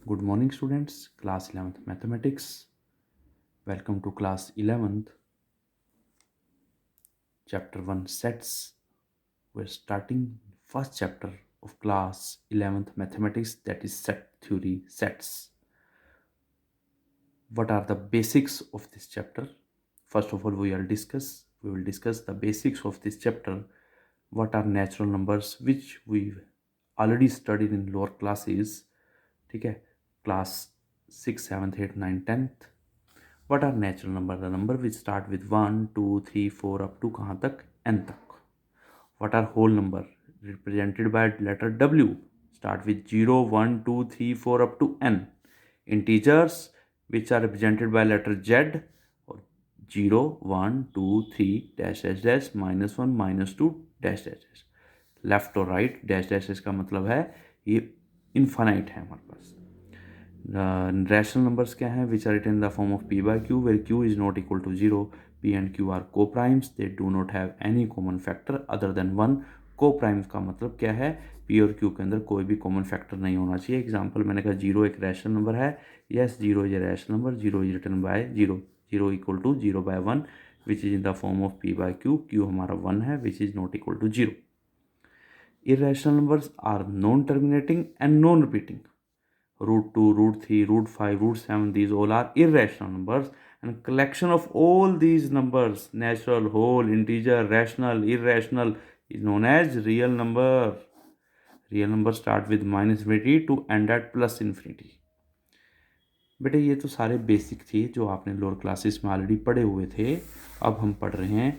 Good morning, students. Class 11th Mathematics. Welcome to class 11th, chapter 1 sets. We're starting first chapter of class 11th Mathematics, that is set theory sets. What are the basics of this chapter? First of all, we will discuss the basics of this chapter. What are natural numbers, which we already studied in lower classes. ठीक है, class 6, 7th, 8th, 9th, 10th. What are natural number? The number which start with 1, 2, 3, 4 up to कहाँ तक? n तक. What are whole number? Represented by letter W. Start with 0, 1, 2, 3, 4 up to n. Integers which are represented by letter Z. 0, 1, 2, 3, dash dash dash, -1, -2, dash dash dash. Left और right dash dash इसका मतलब है ये infinite है हमारे पास. Rational numbers क्या हैं? Which are written in the form of p by q where q is not equal to 0. p and q are co-primes. They do not have any common factor other than 1. co-primes का मतलब क्या है? p और q के अंदर कोई भी common factor नहीं होना चाहिए. एग्जाम्पल मैंने कहा 0 एक रैशनल नंबर है. Yes, 0 is a rational number. 0 is written by 0 equal to 0 by 1 which is in the form of p by q. q हमारा 1 है which is not equal to 0. Irrational numbers are non-terminating and non-repeating. Root 2, root 3, root 5, root 7, these all are irrational numbers, and collection of all these numbers, natural, whole, integer, rational, irrational, is known as real number. Real number start with -infinity to end at +infinity. बेटे ये तो सारे basic थे जो आपने lower classes में already पढ़े हुए थे. अब हम पढ़ रहे हैं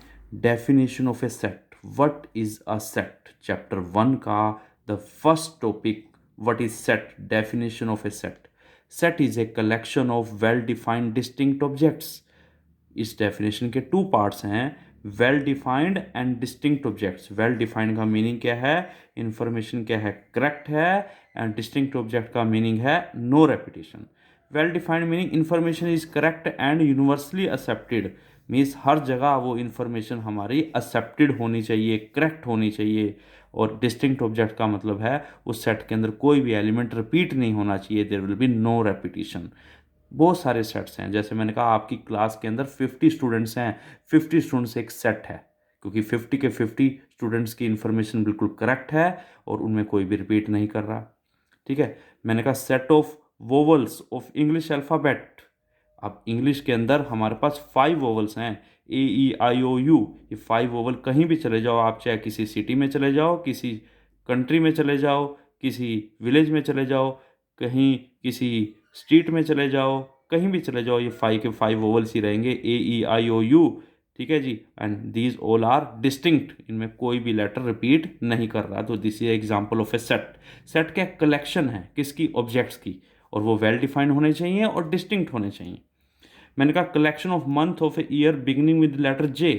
definition of a set. What is a set? Chapter 1 का the first topic, what is set, definition of a set. Set is a collection of well defined distinct objects. इस डेफिनेशन के 2 पार्ट्स हैं, well defined and distinct objects. Well defined का meaning क्या है? Information क्या है? Correct है. And distinct object का मीनिंग है no repetition. Well defined meaning information is correct and universally accepted. Means हर जगह वो इन्फॉर्मेशन हमारी एक्सेप्टेड होनी चाहिए, करेक्ट होनी चाहिए. और डिस्टिंक्ट ऑब्जेक्ट का मतलब है उस सेट के अंदर कोई भी एलिमेंट रिपीट नहीं होना चाहिए. There will be no repetition. बहुत सारे सेट्स हैं, जैसे मैंने कहा आपकी क्लास के अंदर 50 स्टूडेंट्स हैं. 50 स्टूडेंट्स एक सेट है क्योंकि 50 के 50 स्टूडेंट्स की इन्फॉर्मेशन बिल्कुल करेक्ट है और उनमें कोई भी रिपीट नहीं कर रहा. ठीक है. मैंने कहा set of vowels of English alphabet. अब इंग्लिश के अंदर हमारे पास 5 वोवल्स हैं, A, E, I, O, U. ये 5 वोवल कहीं भी चले जाओ आप, चाहे किसी सिटी में चले जाओ, किसी कंट्री में चले जाओ, किसी विलेज में चले जाओ, कहीं किसी स्ट्रीट में चले जाओ, कहीं भी चले जाओ, ये 5 के 5 वोवल्स ही रहेंगे, A, E, I, O, U. ठीक है जी. And these all are distinct. इनमें कोई भी लेटर रिपीट नहीं कर रहा. तो this is example of a set. Set क्या कलेक्शन है? किसकी? ऑब्जेक्ट्स की. और वो वेल डिफाइंड होने चाहिए और डिस्टिंक्ट होने चाहिए. मैंने कहा collection of month of a year beginning with letter J.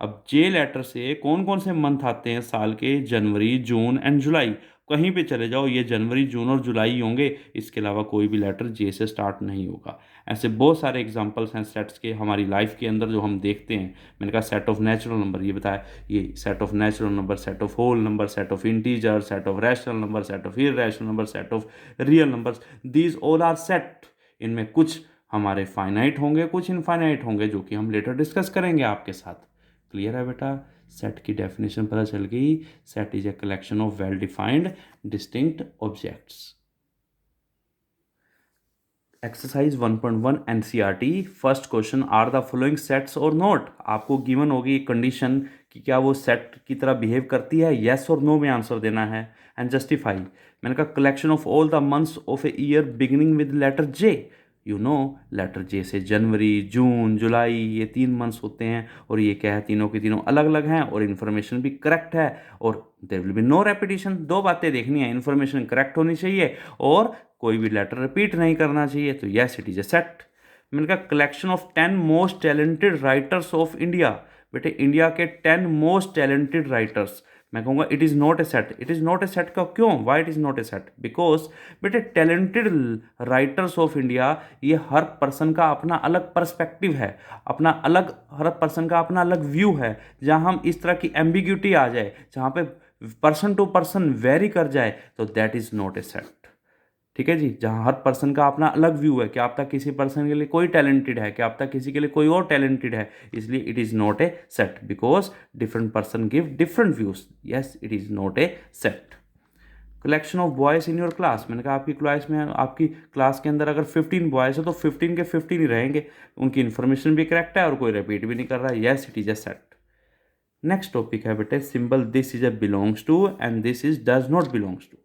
अब जे लेटर से कौन कौन से मंथ आते हैं साल के? जनवरी, जून एंड जुलाई. कहीं पे चले जाओ ये जनवरी, जून और जुलाई होंगे. इसके अलावा कोई भी लेटर जे से स्टार्ट नहीं होगा. ऐसे बहुत सारे एग्जांपल्स हैं सेट्स के हमारी लाइफ के अंदर जो हम देखते हैं. मैंने कहा सेट ऑफ नेचुरल नंबर, ये बताया, ये set of natural number, set of whole number, set of integer, set of rational number, set of irrational number, set of real numbers. These all are set. इनमें कुछ हमारे finite होंगे, कुछ infinite होंगे, जो कि हम लेटर डिस्कस करेंगे आपके साथ. क्लियर है बेटा? सेट की डेफिनेशन पता चल गई. Set is a collection of well defined distinct objects. Exercise 1.1 NCERT. First question, are the following sets और नॉट. आपको गिवन होगी कंडीशन कि क्या वो सेट की तरह बिहेव करती है, येस और नो में आंसर देना है. And justify. मैंने कहा collection of all the months of a year beginning with letter J. You know letter J से जनवरी, जून, जुलाई, ये 3 मंथ्स होते हैं. और ये क्या है? तीनों के तीनों अलग अलग हैं और इन्फॉर्मेशन भी करेक्ट है. और there will be no repetition. 2 बातें देखनी है, इन्फॉर्मेशन करेक्ट होनी चाहिए और कोई भी लेटर रिपीट नहीं करना चाहिए. तो yes, it is a set. मैंने कहा collection of 10 most talented writers of India. बेटे इंडिया के 10 मोस्ट टैलेंटेड राइटर्स. मैं कहूँगा it is not a set. It is not a set का क्यों? Why it is not a set? Because बेटे talented writers of India, ये हर person का अपना अलग पर्सपेक्टिव है, अपना अलग, हर पर्सन का अपना अलग व्यू है. जहाँ हम इस तरह की एम्बिग्यूटी आ जाए, जहाँ पे पर्सन टू पर्सन वेरी कर जाए, तो that is not a set. ठीक है जी, जहाँ हर पर्सन का अपना अलग व्यू है कि आप तक किसी पर्सन के लिए कोई टैलेंटेड है, कि आप तक किसी के लिए कोई और टैलेंटेड है, इसलिए it is not a set because different person give different views. Yes, it is not a set. Collection of boys in your class, मैंने कहा आपकी क्लास में, आपकी क्लास के अंदर अगर 15 बॉयज़ है तो 15 के 15 ही रहेंगे, उनकी इन्फॉर्मेशन भी करेक्ट है और कोई रिपीट भी नहीं कर रहा है। Yes, it is a set. Next topic है बेटे symbol this is a belongs to and this is does not belongs to.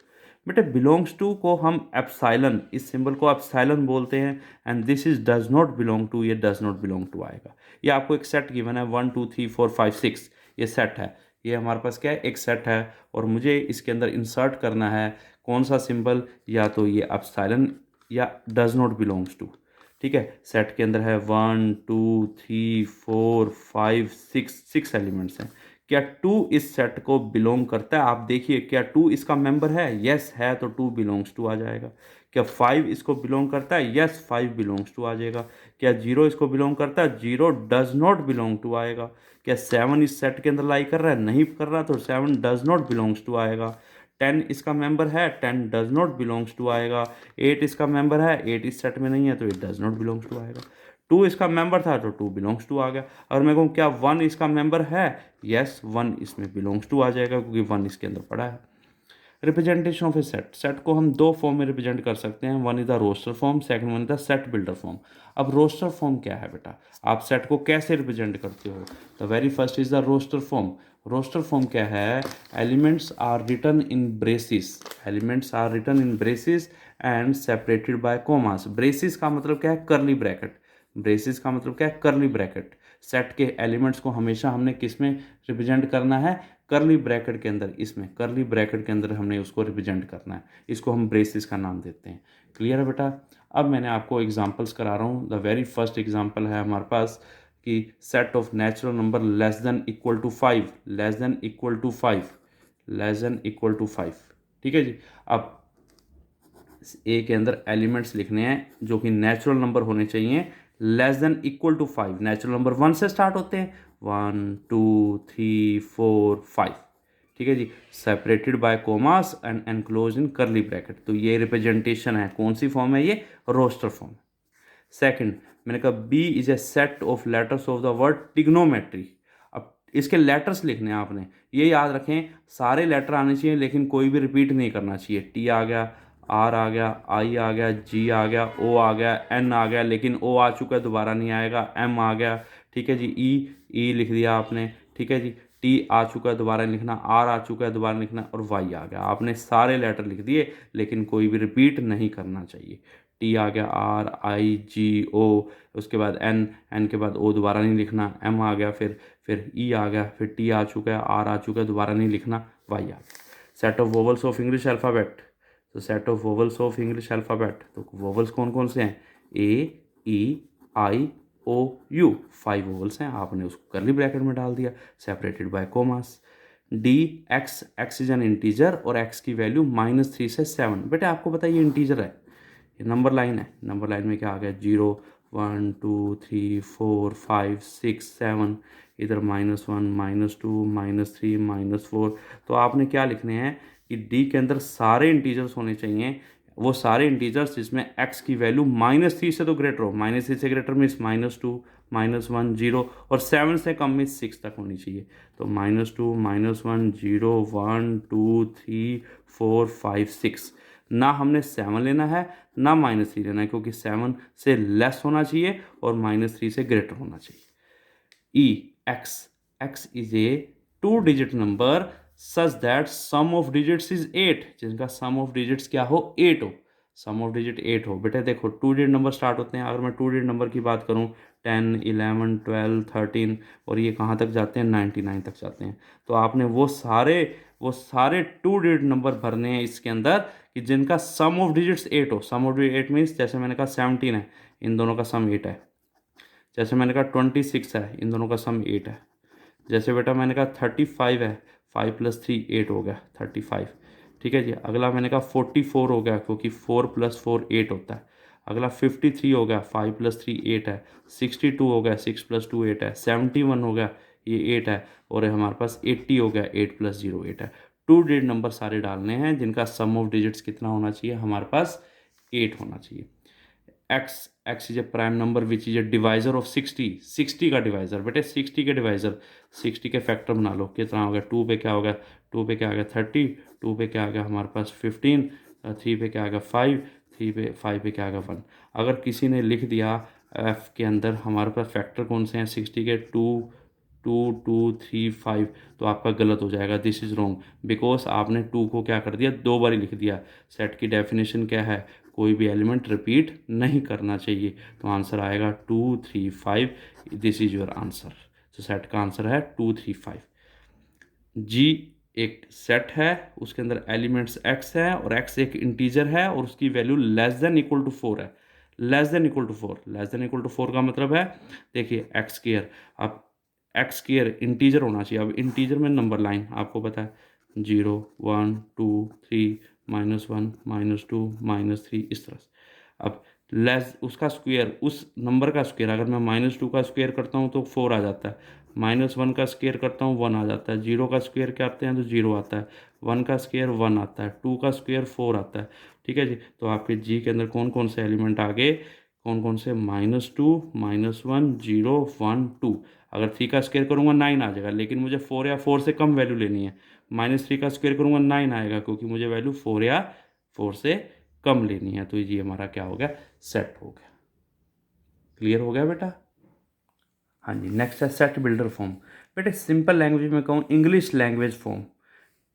बेटे बिलोंग्स टू को हम एप्साइलन, इस सिंबल को एप्साइलन बोलते हैं, and this is does not belong to, ये डज नॉट बिलोंग टू आएगा। ये आपको एक सेट गिवन है 1 2 3 4 5 6, ये सेट है, ये हमारे पास क्या है, एक सेट है, और मुझे इसके अंदर इंसर्ट करना है कौन सा सिंबल, या तो ये एप्साइलन या डज नॉट बिलोंग्स टू। ठीक है, सेट के अंदर है 1 2 3 4 5 6 एलिमेंट्स हैं। क्या 2 इस सेट को बिलोंग करता है? आप देखिए, क्या 2 इसका मेंबर है? यस है, तो 2 बिलोंग्स टू आ जाएगा। क्या 5 इसको बिलोंग करता है? यस, 5 बिलोंग्स टू आ जाएगा। क्या 0 इसको बिलोंग करता है? 0 डज नॉट बिलोंग टू आएगा। क्या 7 इस सेट के अंदर लाई कर रहा है? नहीं कर रहा, तो 7 डज नॉट बिलोंग्स टू आएगा। 10 इसका मेंबर है? 10 डज नॉट बिलोंग्स टू आएगा। 8 इसका मेंबर है? 8 इस सेट में नहीं है, तो it does not belongs to आएगा। 2 इसका मेंबर था, तो 2 बिलोंग्स टू आ गया। और मैं कहूँ क्या 1 इसका मेंबर है? यस, 1 इसमें बिलोंग्स टू आ जाएगा, क्योंकि 1 इसके अंदर पड़ा है। Representation of a set, set को हम दो फॉर्म में रिप्रेजेंट कर सकते हैं, one is the roster form, second one is the set builder form. अब रोस्टर फॉर्म क्या है बेटा, आप सेट को कैसे रिप्रेजेंट करते हो? The very first is the roster form. Roster form क्या है? Elements are written in braces, elements are written in braces and separated by commas. Braces का मतलब क्या है? करली ब्रैकेट। ब्रेसिस का मतलब क्या है? करली ब्रैकेट। सेट के एलिमेंट्स को हमेशा हमने किस में रिप्रेजेंट करना है? करली ब्रैकेट के अंदर, इसमें करली ब्रैकेट के अंदर हमने उसको रिप्रेजेंट करना है, इसको हम ब्रेसिस का नाम देते हैं। क्लियर है बेटा? अब मैंने आपको एग्जांपल्स करा रहा हूँ। द वेरी फर्स्ट एग्जांपल है हमारे पास कि set of natural number less than equal to 5, less than equal to 5, less than equal to 5। ठीक है जी। अब ए के अंदर एलिमेंट्स लिखने हैं जो कि नेचुरल नंबर होने चाहिए, less than equal to 5। Natural number 1 से स्टार्ट होते हैं, 1 2 3 4 5। ठीक है जी, separated by commas and enclose in curly bracket. तो ये रिप्रेजेंटेशन है, कौन सी फॉर्म है ये? Roster form. सेकंड, मैंने कहा B is a set of letters of the word trigonometry. अब इसके लेटर्स लिखने हैं आपने, ये याद रखें सारे लेटर आने चाहिए, लेकिन कोई भी रिपीट नहीं करना चाहिए। टी आ गया, आर आ गया, आई आ गया, जी आ गया, ओ आ गया, एन आ गया, लेकिन ओ आ चुका है दोबारा नहीं आएगा, एम आ गया। ठीक है जी, ई लिख दिया आपने। ठीक है जी, टी आ चुका है दोबारा नहीं लिखना, आर आ चुका है दोबारा नहीं लिखना, और वाई आ गया। आपने सारे लेटर लिख दिए, लेकिन कोई भी रिपीट नहीं करना चाहिए। टी आ गया, आर आई जी ओ, उसके बाद एन, एन के बाद ओ दोबारा नहीं लिखना, एम आ गया, फिर ई आ गया, फिर टी आ चुका है, आर आ चुका है दोबारा नहीं लिखना, वाई आ गया। Set of vowels of English alphabet, तो set of vowels of English alphabet, तो वोवल्स कौन कौन से हैं? ए ई आई ओ यू, 5 वोवल्स हैं, आपने उसको करली ब्रैकेट में डाल दिया, separated by commas. D x, X is an integer और एक्स की वैल्यू -3 से 7। बेटे आपको पता है ये इंटीजर है, ये नंबर लाइन है। नंबर लाइन में क्या आ गया? 0 1 2 3 4 5 6 7, इधर -1 -2 -3 -4। तो आपने क्या लिखने हैं कि डी के अंदर सारे इंटीजर्स होने चाहिए, वो सारे इंटीजर्स जिसमें एक्स की वैल्यू -3 से तो ग्रेटर हो, -3 से ग्रेटर मीन्स -2 -1 0, और 7 से कम मीन्स 6 तक होनी चाहिए। तो -2 -1 0 1 2 3 4 5 6। ना हमने 7 लेना है ना -3 लेना है, क्योंकि 7 से लेस होना चाहिए और -3 से ग्रेटर होना चाहिए। E X, X is a 2 digit number such that sum of digits is 8, जिनका सम ऑफ डिजिट्स क्या हो? 8 हो, सम ऑफ डिजिट 8 हो। बेटे देखो 2 डिजिट नंबर स्टार्ट होते हैं, अगर मैं 2 डिजिट नंबर की बात करूं 10 11 12 13, और ये कहाँ तक जाते हैं? 99 तक जाते हैं। तो आपने वो सारे 2 डिजिट नंबर भरने हैं इसके अंदर कि जिनका सम ऑफ डिजिट्स 8 हो। सम ऑफ डिजिट 8 मीन्स जैसे मैंने कहा 17 है, इन दोनों का सम 8 है। जैसे मैंने कहा 26 है, इन दोनों का सम 8 है। जैसे बेटा मैंने कहा 35 है, 5 + 3 8 हो गया 35। ठीक है जी। अगला मैंने कहा 44 हो गया, क्योंकि 4 + 4 8 होता है। अगला 53 हो गया, 5 + 3 8 है। 62 हो गया, 6 + 2 8 है। 71 हो गया, ये 8 है। और हमारे पास 80 हो गया, 8 + 0 8 है। 2 डिजिट नंबर सारे डालने हैं जिनका सम ऑफ डिजिट्स कितना होना चाहिए हमारे पास? 8 होना चाहिए। x is a prime number which is a divisor of 60, 60 का डिवाइजर बेटे, 60 के डिवाइजर, 60 के फैक्टर बना लो, कितना हो गया, 2 पे क्या हो गया, 2 पे क्या आ गया 30, 2 पे क्या आ गया हमारे पास 15, 3 पे क्या आ गया 5, 5 पे क्या आ गया 1। अगर किसी ने लिख दिया f के अंदर हमारे पास फैक्टर कौन से हैं 60 के, 2 2 2 3 5, तो आपका गलत हो जाएगा, दिस इज़ रॉन्ग, बिकॉज आपने 2 को क्या कर दिया, 2 बार लिख दिया। सेट की डेफिनेशन क्या है, कोई भी एलिमेंट रिपीट नहीं करना चाहिए, तो आंसर आएगा 2 3 5, दिस इज योर आंसर। तो सेट का आंसर है 2 3 5। जी एक सेट है, उसके अंदर एलिमेंट्स x है और x एक इंटीजर है और उसकी value less than equal to 4 है। Less than equal to 4, less than equal to 4 का मतलब है, देखिए एक्स स्क्वायर, अब एक्स स्क्वायर इंटीजर होना चाहिए। अब इंटीजर में नंबर लाइन आपको पता है, 0 1 2 3 -1 -2 -3 इस तरह से। अब लेस उसका स्क्वायर, उस नंबर का स्क्वायर, अगर मैं -2 का स्क्वायर करता हूँ तो 4 आ जाता है, -1 का स्क्वायर करता हूँ 1 आ जाता है, 0 का स्क्वायर करते हैं तो 0 आता है, 1 का स्क्वायर 1 आता है, 2 का स्क्वायर 4 आता है। ठीक है जी, तो आपके जी के अंदर कौन कौन से एलिमेंट आ गए, कौन कौन से, -2 -1 0 1 2। अगर 3 का स्क्वायर करूँगा 9 आ जाएगा, लेकिन मुझे 4 या 4 से कम वैल्यू लेनी है। -3 का स्क्वायर करूँगा 9 आएगा, क्योंकि मुझे वैल्यू 4 या 4 से कम लेनी है। तो ये हमारा क्या हो गया, सेट हो गया। क्लियर हो गया बेटा? हाँ जी, नेक्स्ट है सेट बिल्डर फॉर्म। बेटे सिंपल लैंग्वेज में कहूँ, English language form,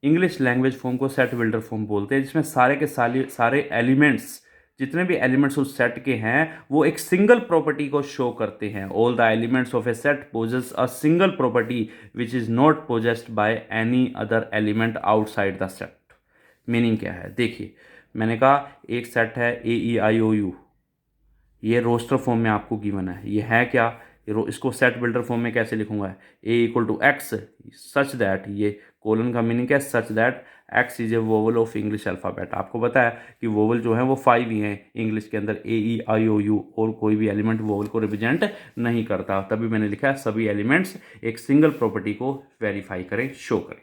English language form को सेट बिल्डर फॉर्म बोलते हैं, जिसमें सारे के सारे एलिमेंट्स, जितने भी एलिमेंट्स उस सेट के हैं वो एक सिंगल प्रॉपर्टी को शो करते हैं। All the elements of a set possess a single property which is not possessed by any other element outside the set. Meaning क्या है, देखिए मैंने कहा एक सेट है AEIOU, ये रोस्टर फॉर्म में आपको गिवन है, ये है क्या, इसको सेट बिल्डर फॉर्म में कैसे लिखूंगा, A = X सच दैट, ये कोलन का मीनिंग है सच that X is a vowel of English alphabet. आपको पता है कि वोवल जो है वो 5 ही हैं इंग्लिश के अंदर, AEIOU, और कोई भी एलिमेंट वोवल को रिप्रेजेंट नहीं करता, तभी मैंने लिखा है सभी एलिमेंट्स एक सिंगल प्रॉपर्टी को वेरीफाई करें, शो करें।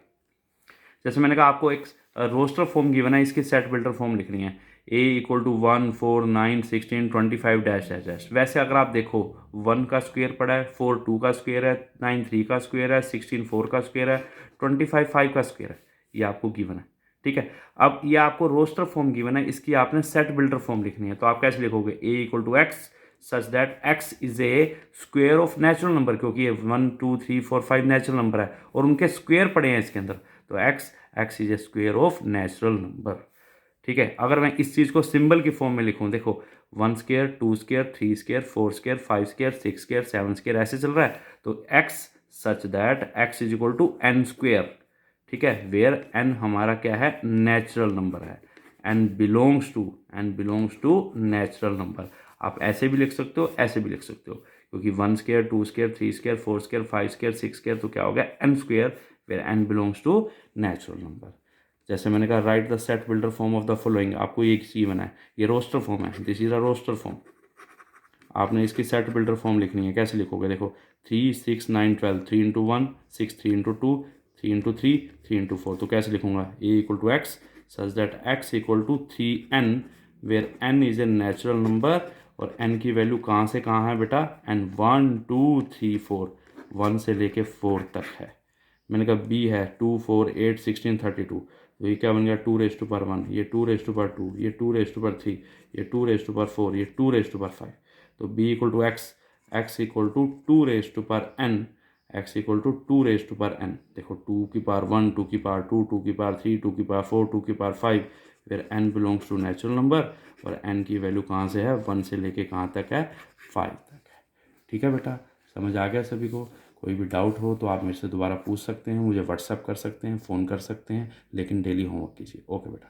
जैसे मैंने कहा आपको एक रोस्टर फॉर्म गिवन है, इसकी सेट बिल्डर फॉर्म लिखनी है, A = 1 4 9 16 25 डैश डैश डैश। वैसे अगर आप देखो 1 का स्क्वायर पड़ा है, 4 2 का स्क्वायर है, 9 3 का स्क्वायर है, 16 4 का स्क्वायर है, 25 5 का स्क्वायर है, ये आपको गिवन है। ठीक है, अब ये आपको रोस्टर फॉर्म गिवन है, इसकी आपने सेट बिल्डर फॉर्म लिखनी है, तो आप कैसे लिखोगे, A = X such that X is a square of natural number, क्योंकि ये 1 2 3 4 5 नेचुरल नंबर है और उनके स्क्वायर पड़े हैं इसके अंदर, तो x is a square of natural number. ठीक है, अगर मैं इस चीज़ को सिंबल की फॉर्म में लिखूं, देखो 1 square 2 square 3 square 4 square 5 square 6 square 7 square ऐसे चल रहा है, तो x such that x = n square. ठीक है, वेयर n हमारा क्या है, नेचुरल नंबर है, n belongs to natural number. आप ऐसे भी लिख सकते हो, ऐसे भी लिख सकते हो, क्योंकि 1 square 2 square 3 square 4 square 5 square 6 square, तो क्या हो गया, n square, where n belongs to natural number. जैसे मैंने कहा write the set builder form of the following, आपको एक चीज बना है, ये रोस्टर फॉर्म है, this is a roster form. आपने इसकी सेट बिल्डर फॉर्म लिखनी है, कैसे लिखोगे, देखो 3 6 9 12, 3 × 1 6, 3 × 2 3 × 3 3 × 4, तो कैसे लिखूंगा, A = X such that X = 3n, where n is a natural number, और n की वैल्यू कहाँ से कहाँ है बेटा, n 1 2 3 4, 1 से लेके 4 तक है। मैंने कहा B है 2 4 8 16 32, तो ये क्या बन गया, 2⁻1, ये 2⁻2, ये 2⁻3, ये 2⁻4, ये 2⁻5, तो B = X, X = 2⁻n, X = 2⁻n। देखो 2 की पावर 1 2 की पावर 2 2 की पावर 3 2 की पावर 4 2 की पावर 5, फिर n belongs to natural number, और n की वैल्यू कहाँ से है, 1 से लेके कहाँ तक है, 5 तक है। ठीक है बेटा, समझ आ गया सभी को? कोई भी डाउट हो तो आप मेरे से दोबारा पूछ सकते हैं, मुझे व्हाट्सअप कर सकते हैं, फ़ोन कर सकते हैं, लेकिन डेली होमवर्क कीजिए। ओके बेटा।